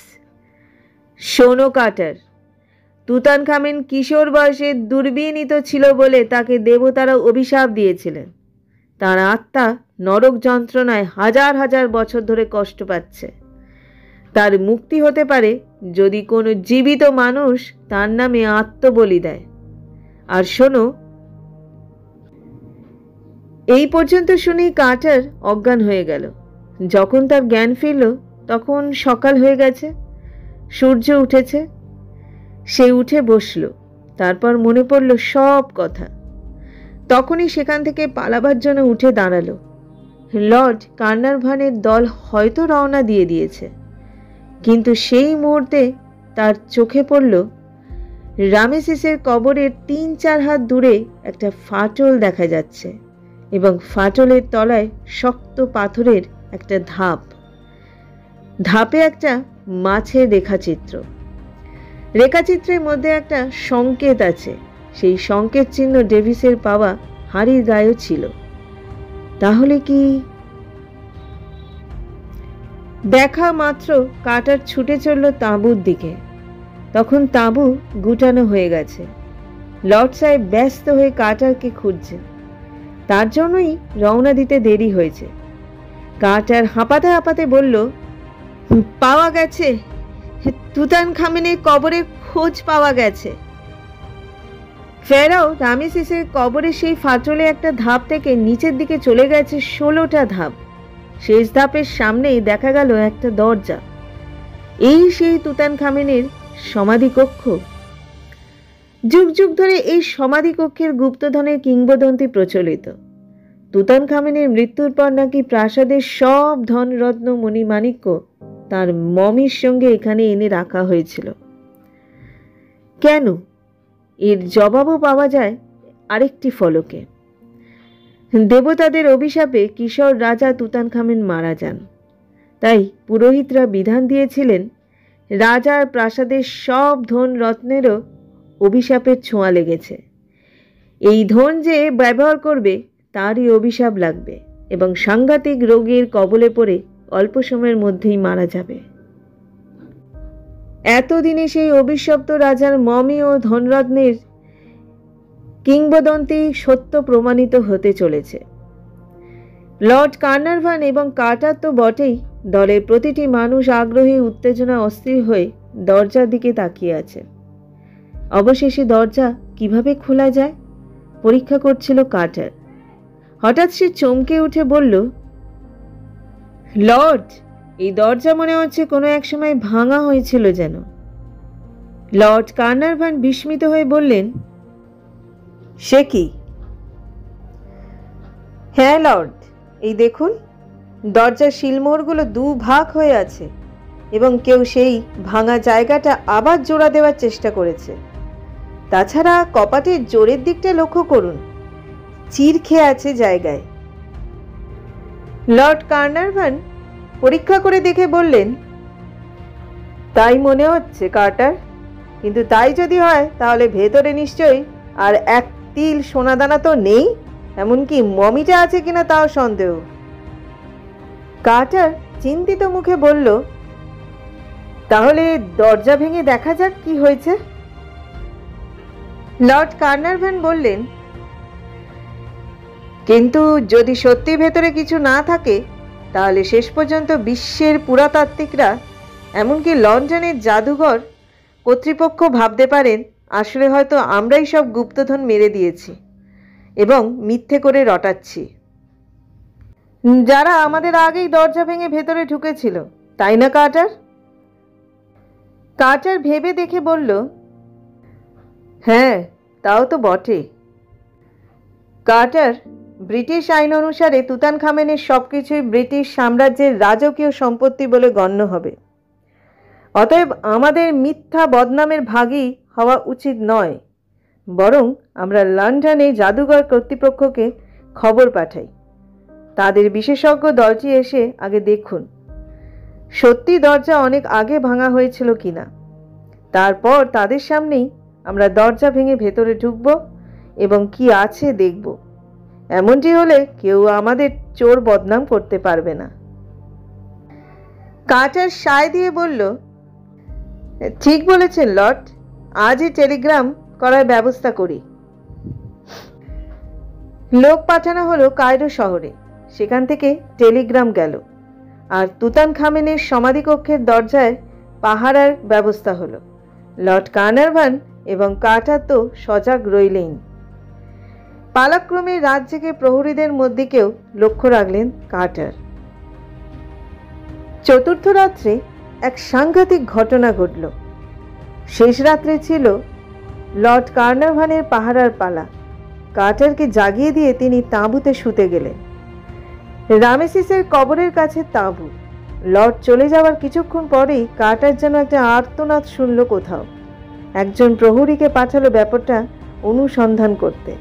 শোনো কার্টার, তুতানখামেন কিশোর বয়সে দুর্বিনীত ছিল বলে তাকে দেবতারা অভিশাপ দিয়েছিলেন। তার আত্মা নরক যন্ত্রণায় হাজার হাজার বছর ধরে কষ্ট পাচ্ছে। তার মুক্তি হতে পারে যদি কোনো জীবিত মানুষ তার নামে আত্মবলি দেয়। আর শোনো, এই পর্যন্ত শুনেই কার্টার অজ্ঞান হয়ে গেল। যখন তার জ্ঞান ফিরল তখন সকাল হয়ে গেছে, সূর্য উঠেছে। সে উঠে বসল। তারপর মনে পড়ল সব কথা। তখনই সেখান থেকে পালাবার জন্য উঠে দাঁড়ালো। লর্ড কার্নারভানের দল হয়তো রওনা দিয়ে দিয়েছে, কিন্তু সেই মুহূর্তে তার চোখে পড়ল রামেসিসের কবরের 3-4 হাত দূরে একটা ফাটল দেখা যাচ্ছে, এবং ফাটলের তলায় শক্ত পাথরের একটা ধাপ। ধাপে একটা মাছের রেখাচিত্র। রেখাচিত্রের মধ্যে একটা সংকেত আছে। সেই সংকেত চিহ্ন ডেভিসের পাওয়া হাড়ির গায়েও ছিল। তাহলে কি? দেখা মাত্র কার্টার ছুটে চলল তাঁবুর দিকে। তখন তাঁবু গুটানো হয়ে গেছে। লর্ড সাহেব ব্যস্ত হয়ে কার্টারকে খুঁজছেন। তার জন্যই রওনা দিতে দেরি হয়েছে। কার্টার হাঁপাতে হাঁপাতে বলল, পাওয়া গেছে, তুতানখামেনের কবরের খোঁজ পাওয়া গেছে। ফেরাও রামেসিসের কবরের সেই ফাটলে একটা ধাপ থেকে নিচের দিকে চলে গেছে 16টা ধাপ। শেষ ধাপের সামনেই দেখা গেল একটা দরজা। এই সেই তুতানখামেনের সমাধি কক্ষ। যুগ যুগ ধরে এই সমাধি কক্ষের গুপ্তধনের কিংবদন্তি প্রচলিত। তুতানখামেনের মৃত্যুর পর নাকি প্রাসাদের সব ধন রত্ন মণিমাণিক্য তার মমির সঙ্গে এখানে এনে রাখা হয়েছিল। কেন? এর জবাবও পাওয়া যায় আরেকটি ফলকে। দেবতাদের অভিশাপে কিশোর রাজা তুতানখামেন মারা যান। তাই পুরোহিতরা বিধান দিয়েছিলেন রাজার প্রাসাদের সব ধন রত্নেরও অভিশাপের ছোঁয়া লেগেছে। এই ধন যে ব্যবহার করবে তারই অভিশাপ লাগবে এবং সাংঘাতিক রোগের কবলে পড়ে অল্প সময়ের মধ্যেই মারা যাবে। এতদিনে সেই অভিশপ্ত রাজার মমি ও ধনরত্নের কিংবদন্তি সত্য প্রমাণিত হতে চলেছে। লর্ড কার্নারভান এবং কার্টার তো বটেই, দলের প্রতিটি মানুষ আগ্রহী উত্তেজনা অস্থির হয়ে দরজার দিকে তাকিয়ে আছে। অবশেষে দরজা কিভাবে খোলা যায় পরীক্ষা করছিল কার্টার। হঠাৎ সে চমকে উঠে বলল, লর্ড, এই দরজা মনে হচ্ছে কোনো এক সময় ভাঙা হয়েছিল যেন। লর্ড কার্নারভান বিস্মিত হয়ে বললেন, সে কি? হ্যাঁ লর্ড, এই দেখুন, দরজার শিলমোহরগুলো দুভাগ হয়ে আছে এবং কেউ সেই ভাঙা জায়গাটা আবার জোড়া দেওয়ার চেষ্টা করেছে। তাছাড়া কপাটের জোরের দিকটা লক্ষ্য করুন, চির খেয়ে আছে জায়গায়। লর্ড কার্নারভান পরীক্ষা করে দেখে বললেন, তাই মনে হচ্ছে কার্টার, কিন্তু তাই যদি হয় তাহলে ভেতরে নিশ্চয়ই আর এক তিল সোনাদানা তো নেই, এমনকি মমিটা আছে কিনা তাও সন্দেহ। কার্টার চিন্তিত মুখে বলল, তাহলে দরজা ভেঙে দেখা যাক কি হয়েছে। লর্ড কার্নারভান বললেন, কিন্তু যদি সত্যি ভেতরে কিছু না থাকে তাহলে শেষ পর্যন্ত বিশ্বের পুরাতাত্ত্বিকরা, এমনকি লন্ডনের জাদুঘর কর্তৃপক্ষ ভাবতে পারেন আসলে হয়তো আমরাই সব গুপ্তধন মেরে দিয়েছি এবং মিথ্যে করে রটাচ্ছি, যারা আমাদের আগেই দরজা ভেঙে ভেতরে ঢুকেছিল, তাই না কার্টার? কার্টার ভেবে দেখে বলল, হ্যাঁ, তাও তো বটে। কার্টার, ব্রিটিশ আইন অনুসারে তুতানখামেনের সবকিছুই ব্রিটিশ সাম্রাজ্যের রাজকীয় সম্পত্তি বলে গণ্য হবে। অতএব আমাদের মিথ্যা বদনামের ভাগী হওয়া উচিত নয়, বরং আমরা লন্ডনে জাদুঘর কর্তৃপক্ষকে খবর পাঠাই। তাদের বিশেষজ্ঞ দলটি এসে আগে দেখুন সত্যি দরজা অনেক আগে ভাঙা হয়েছিল কিনা। তারপর তাদের সামনেই আমরা দরজা ভেঙে ভেতরে ঢুকব এবং কি আছে দেখব। এমনটি হলে কেউ আমাদের চোর বদনাম করতে পারবে না। কার্টার সায় দিয়ে বলল, ঠিক বলেছেন লর্ড, আজই টেলিগ্রাম করার ব্যবস্থা করি। লোক পাঠানো হলো কায়রো শহরে। সেখান থেকে টেলিগ্রাম গেল আর তুতানখামেনের সমাধিকক্ষের দরজায় পাহারার ব্যবস্থা হলো। লর্ড কার্নারভান এবং কার্টার তো সজাগ রইলেন। পালাক্রমে রাত জেগে প্রহরীদের মধ্যে কেউ লক্ষ্য রাখলেন কার্টার। চতুর্থ রাত্রে এক সাংঘাতিক ঘটনা ঘটল। শেষ রাত্রে ছিল লর্ড কার্নারভানের পাহারার পালা। কার্টারকে জাগিয়ে দিয়ে তিনি তাঁবুতে শুতে গেলেন। রামেসিসের কবরের কাছে তাঁবু। লর্ড চলে যাওয়ার কিছুক্ষণ পরেই কার্টার যেন একটা আর্তনাদ শুনল কোথাও। একজন প্রহরীকে পাঠালো ব্যাপারটা অনুসন্ধান করতে।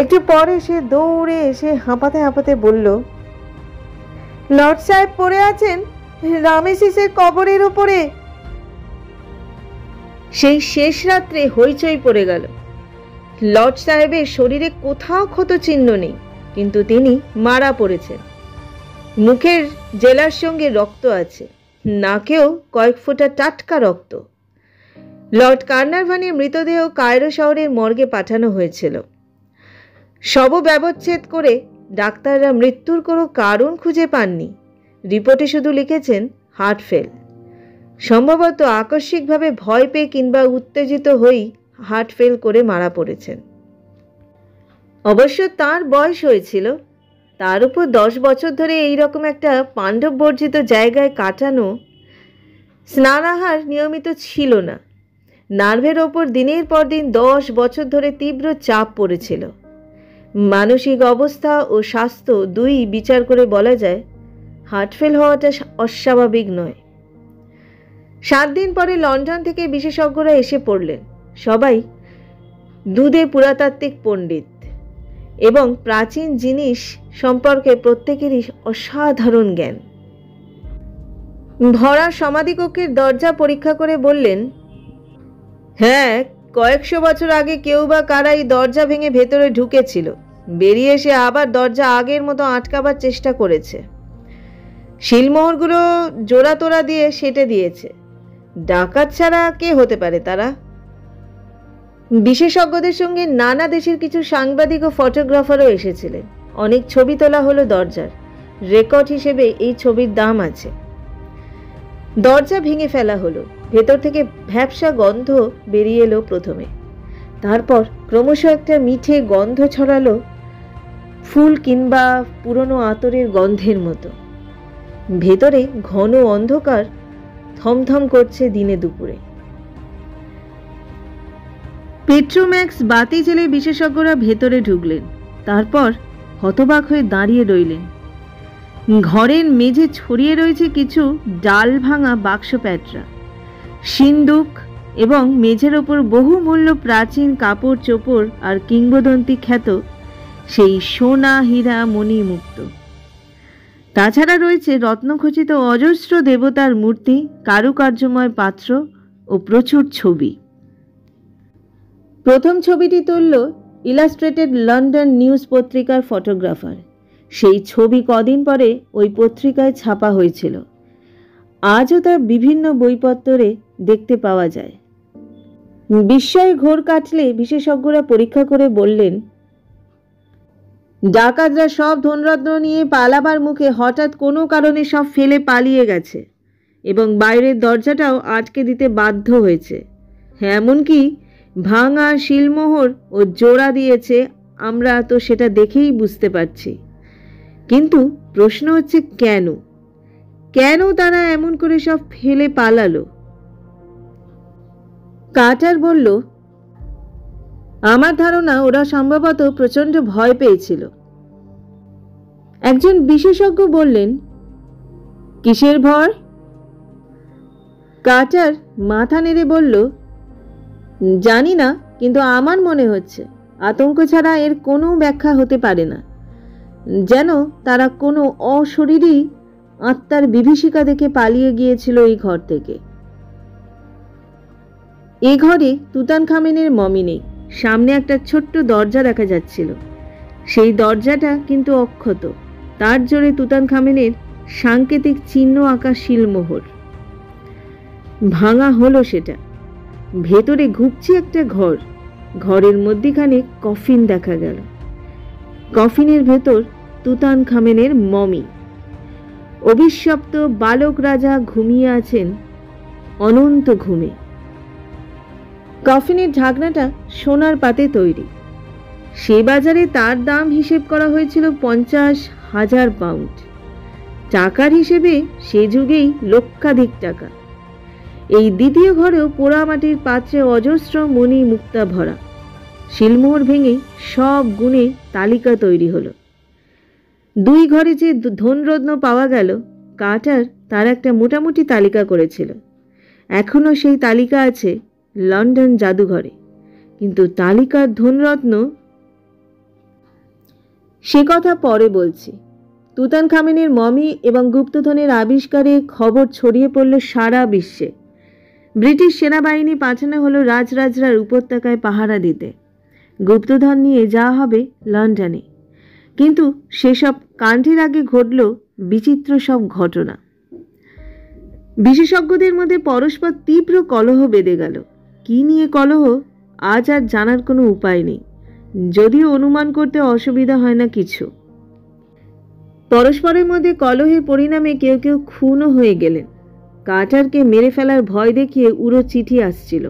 একটু পরে সে দৌড়ে এসে হাঁপাতে হাঁপাতে বলল, লর্ড সাহেব পড়ে আছেন রামেসিসের কবরের উপরে। সেই শেষ রাত্রে হইচই পড়ে গেল। লর্ড সাহেবের শরীরে কোথাও ক্ষত চিহ্ন নেই, কিন্তু তিনি মারা পড়েছেন। মুখের জেলার সঙ্গে রক্ত আছে, নাকেও কয়েক ফোঁটা টাটকা রক্ত। লর্ড কার্নারভানের মৃতদেহ কায়রো শহরের মর্গে পাঠানো হয়েছিল। শব ব্যবচ্ছেদ করে ডাক্তাররা মৃত্যুর কোনো কারণ খুঁজে পাননি। রিপোর্টে শুধু লিখেছেন হার্ট ফেল। সম্ভবত আকস্মিকভাবে ভয় পেয়ে কিংবা উত্তেজিত হয়েই হার্ট ফেল করে মারা পড়েছেন। অবশ্য তার বয়স হয়েছিল, তার উপর 10 বছর ধরে এইরকম একটা পাণ্ডব বর্জিত জায়গায় কাটানো, স্নানাহার নিয়মিত ছিল না, নার্ভের ওপর দিনের পর দিন 10 বছর ধরে তীব্র চাপ পড়েছিল। মানসিক অবস্থা ও স্বাস্থ্য দুই বিচার করে বলা যায় হার্ট ফেল হওয়াটা অস্বাভাবিক নয়। 7 দিন পরে লন্ডন থেকে বিশেষজ্ঞরা এসে পড়লেন। সবাই দুধে পুরাতাত্ত্বিক পণ্ডিত এবং প্রাচীন জিনিস সম্পর্কে প্রত্যেকেরই অসাধারণ জ্ঞান। ভরা সমাধিকক্ষের দরজা পরীক্ষা করে বললেন, হ্যাঁ, কয়েকশো বছর আগে কেউ বা কারা এই দরজা ভেঙে ভেতরে ঢুকেছিল, বেরিয়ে এসে আবার দরজা আগের মতো আটকাবার চেষ্টা করেছে। শিলমোহরগুলো জোড়া তোড়া দিয়ে সেটে দিয়েছে। ডাকাত ছাড়া কে হতে পারে তারা? বিশেষজ্ঞদের সঙ্গে নানা দেশের কিছু সাংবাদিক ও ফটোগ্রাফারও এসেছিলেন। অনেক ছবি তোলা হলো দরজার। রেকর্ড হিসেবে এই ছবির দাম আছে। দরজা ভেঙে ফেলা হলো। ভেতর থেকে ভ্যাপসা গন্ধ বেরিয়ে এলো প্রথমে, তারপর ক্রমশ একটা মিঠে গন্ধ ছড়ালো, ফুল কিংবা পুরনো আতরের গন্ধের মতো। ভেতরে ঘন অন্ধকার থমথম করছে দিনে দুপুরে। পেট্রোম্যাক্স বাতি জ্বেলে বিশেষজ্ঞরা ভেতরে ঢুকলেন। তারপর হতবাক হয়ে দাঁড়িয়ে রইলেন। ঘরের মেঝে ছড়িয়ে রয়েছে কিছু ডাল ভাঙা বাক্স প্যাটরা, সিন্দুক এবং মেঝের ওপর বহুমূল্য প্রাচীন কাপড় চোপড় আর কিংবদন্তি খ্যাত সেই সোনা হীরা মণি মুক্ত। তাছাড়া রয়েছে রত্নখচিত অজস্র দেবতার মূর্তি, কারুকার্যময় পাত্র ও প্রচুর ছবি। প্রথম ছবিটি তুলল ইলাস্ট্রেটেড লন্ডন নিউজ পত্রিকার ফটোগ্রাফার। সেই ছবি কদিন পরে ওই পত্রিকায় ছাপা হয়েছিল। আজও তা বিভিন্ন বইপত্তরে দেখতে পাওয়া যায়। বিস্ময় ঘোর কাটলে বিশেষজ্ঞরা পরীক্ষা করে বললেন, ডাকাতরা সব ধনরত্ন নিয়ে পালাবার মুখে হঠাৎ কোনো কারণে সব ফেলে পালিয়ে গেছে এবং বাইরের দরজাটাও আটকে দিতে বাধ্য হয়েছে। এমনকি ভাঙা শিলমোহর ও জোড়া দিয়েছে, আমরা তো সেটা দেখেই বুঝতে পারছি। কিন্তু প্রশ্ন হচ্ছে কেন তারা এমন করে সব ফেলে পালালো? কার্টার বলল, আমার ধারণা ওরা সম্ভবত প্রচণ্ড ভয় পেয়েছিল। একজন বিশেষজ্ঞ বললেন, কিসের ভয়? কার্টার মাথা নেড়ে বলল, জানি না, কিন্তু আমার মনে হচ্ছে আতঙ্ক ছাড়া এর কোনো ব্যাখ্যা হতে পারে না। যেন তারা কোনো অশরীরী আত্মার বিভীষিকা দেখে পালিয়ে গিয়েছিল এই ঘর থেকে। এ ঘরে তুতানখামেনের মমি নেই। সামনে একটা ছোট্ট দরজা দেখা যাচ্ছিল। সেই দরজাটা কিন্তু অক্ষত। তার জোরে তুতানখামেনের সাংকেতিক চিহ্ন আঁকা শিলমোহর। ভাঙা হলো সেটা। ভেতরে ঘুপছে একটা ঘর। ঘরের মধ্যিখানে কফিন দেখা গেল। কফিনের ভেতর তুতানখামেনের মমি। অভিশপ্ত বালক রাজা ঘুমিয়ে আছেন অনন্ত ঘুমে। কফিনের ঢাকনাটা সোনার পাতে তৈরি। সে বাজারে তার দাম হিসেব করা হয়েছিল 50,000 পাউন্ড। টাকার হিসেবে সে যুগেই লক্ষাধিক টাকা। এই দ্বিতীয় ঘরেও পোড়ামাটির পাত্রে অজস্র মণি মুক্তা ভরা। শিলমোহর ভেঙে সব গুণে তালিকা তৈরি হলো। 2 ঘরে যে ধনরত্ন পাওয়া গেল, কার্টার তার একটা মোটামুটি তালিকা করেছিল। এখনো সেই তালিকা আছে লন্ডন জাদুঘরে। কিন্তু তালিকার ধনরত্ন, সে কথা পরে বলছি। তুতানখামেনের মমি এবং গুপ্তধনের আবিষ্কারে খবর ছড়িয়ে পড়ল সারা বিশ্বে। ব্রিটিশ সেনাবাহিনী পাঠানো হলো রাজরাজরার উপত্যকায় পাহারা দিতে। গুপ্তধন নিয়ে যাওয়া হবে লন্ডনে। কিন্তু সেসব কাণ্ডের আগে ঘটল বিচিত্র সব ঘটনা। বিশেষজ্ঞদের মধ্যে পরস্পর তীব্র কলহ বেঁধে গেল। কি নিয়ে কলহ আজ আর জানার কোনো উপায় নেই, যদিও অনুমান করতে অসুবিধা হয় না কিছু। পরস্পরের মধ্যে কলহের পরিণামে কেউ কেউ খুনও হয়ে গেলেন। কার্টারকে মেরে ফেলার ভয় দেখিয়ে উড়ো চিঠি আসছিল।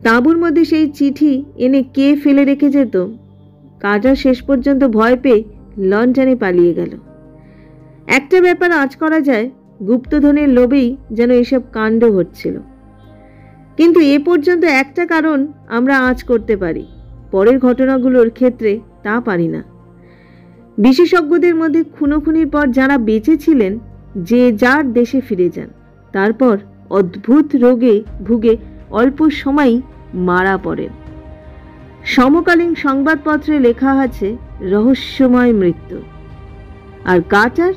তাঁবুর মধ্যে সেই চিঠি এনে কে ফেলে রেখে যেত? কার্টার শেষ পর্যন্ত ভয় পেয়ে লন্ডনে পালিয়ে গেল। একটা ব্যাপার আঁচ করা যায়, গুপ্তধনের লোভেই যেন এসব কাণ্ড হচ্ছিল। কিন্তু এ পর্যন্ত একটা কারণ আমরা আঁচ করতে পারি, পরের ঘটনাগুলোর ক্ষেত্রে তা পারি না। বিশেষজ্ঞদের মধ্যে খুনোখুনির পর যারা বেঁচে ছিলেন, যে যার দেশে ফিরে যান, তারপর অদ্ভুত রোগে ভুগে অল্প সময়ই মারা পড়েন। সমকালীন সংবাদপত্রে লেখা আছে রহস্যময় মৃত্যু। আর কার্টার?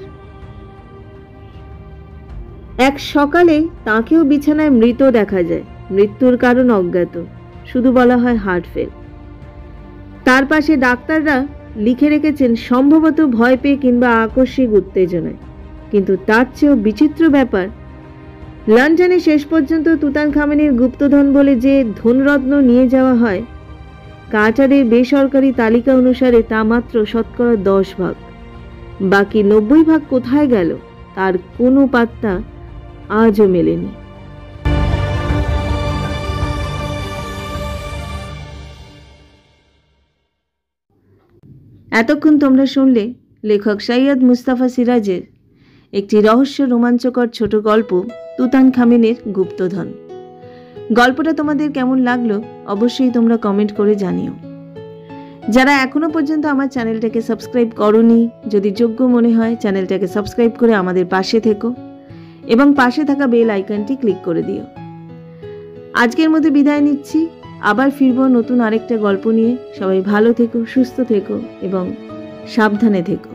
এক সকালে তাকেও বিছানায় মৃত দেখা যায়। মৃত্যুর কারণ অজ্ঞাত, শুধু বলা হয় হার্ট ফেল। তার পাশে ডাক্তাররা লিখে রেখেছেন সম্ভবত ভয় পেয়ে কিংবা আকস্মিক উত্তেজনায়। কিন্তু তার চেয়েও বিচিত্র ব্যাপার, লন্ডনে শেষ পর্যন্ত তুতানখামেনের গুপ্তধন বলে যে ধনরত্ন নিয়ে যাওয়া হয়, কার্টারের বেসরকারি তালিকা অনুসারে তা মাত্র 10%। বাকি 90% কোথায় গেল তার কোনো পাত্তা আজও মেলেনি। এতক্ষণ তোমরা শুনলে লেখক সৈয়দ মুস্তাফা সিরাজের একটি রহস্য রোমাঞ্চকর ছোট গল্প, তুতানখামেনের গুপ্তধন। গল্পটা তোমাদের কেমন লাগলো অবশ্যই তোমরা কমেন্ট করে জানিও। যারা এখনো পর্যন্ত আমার চ্যানেলটাকে সাবস্ক্রাইব করোনি, যদি যোগ্য মনে হয় চ্যানেলটাকে সাবস্ক্রাইব করে আমাদের পাশে থেকো এবং পাশে থাকা বেল আইকনটি ক্লিক করে দিও। আজকের মতো বিদায় নিচ্ছি, আবার ফিরবো নতুন আরেকটা গল্প নিয়ে। সবাই ভালো থেকো, সুস্থ থেকো এবং সাবধানে থেকো।